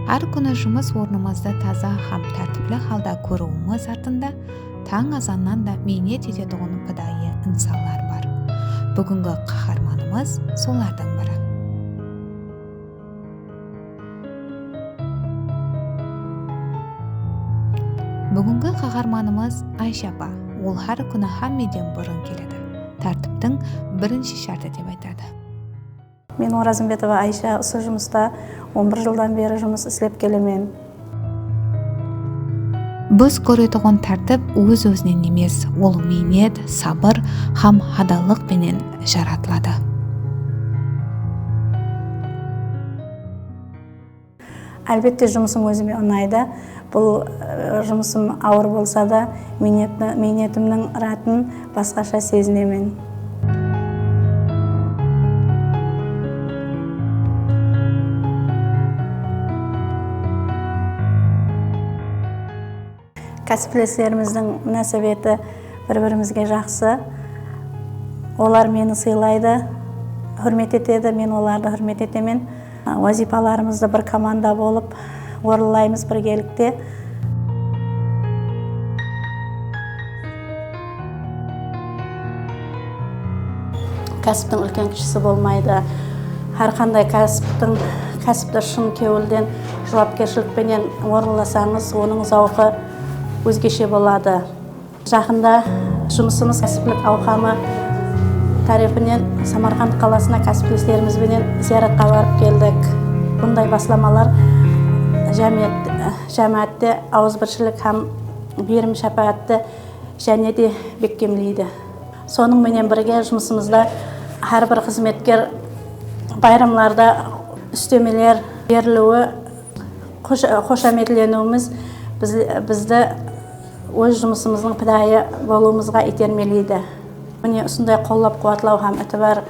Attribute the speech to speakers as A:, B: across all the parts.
A: Har kuni жұмыс орнымызды таза һәм тәртіплі халда көруіміз артында таң азаннан да мейнет ететұғын пыдайы инсанлар бар. Бүгінгі қаһарманымыз солардың бірі. Бүгінгі қаһарманымыз Айша апа. Ол har күні hammadan бұрын келеді. Тәртіптің бірінші шарты деп айтады.
B: Мен Оразымбетова Айша, осы жұмыста 11 жылдан бері жұмыс істеп келемін.
A: Біз көретұғын тәртіп өз-өзінен емес, ол мейнет, сабыр һәм адалдық менен жаратылады.
B: Әлбетте жұмысым өзіме ұнайды. Бұл жұмысым ауыр болса да, мейнетімнің ратын басқаша сезінемін. Кәсіптестеріміздің мөнәсәбәті бір-бірімізге жақсы. Олар мені сыйлайды, hürmet етеді, мен оларды hürmet етемін. Вазипаларымызды бір команда болып орындаймыз біргелікте. Кәсіптің үлкен кішісі болмайды. Әрқандай кәсіпті шын кеуілден жауапкершілікпенен орындасаңыз, оның зауқы өзгеше болады. Жақында жұмысымыз кәсіптік ауқамы тарихынан Самарқанд қаласына кәсіптестерімізбенен зияратқа барып келдік. Бұндай басламалар жәмәтте ауызбіршілік һәм берім шапағатты және де бекемлейді. Соның менен бірге жұмысымызда әрбір қызметкер байрамларда үстемелер берілуі, қошаметленуіміз бізді өз жұмысымыздың пыдайы болуымызға итермелейді. Міне осындай қолдап қуатлау һәм ітібар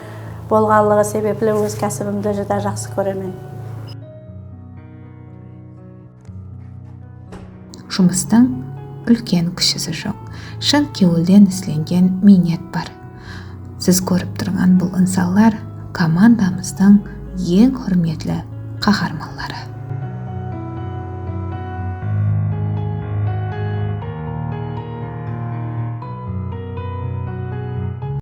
B: болғанлығы себеплі өз кәсібімді жіті жақсы көремін.
A: Жұмыстың үлкен кішісі жоқ. Шын кеуілден ісленген мейнет бар. Сіз көріп тұрған бұл инсанлар командамыздың ең құрметлі қаһарманлары.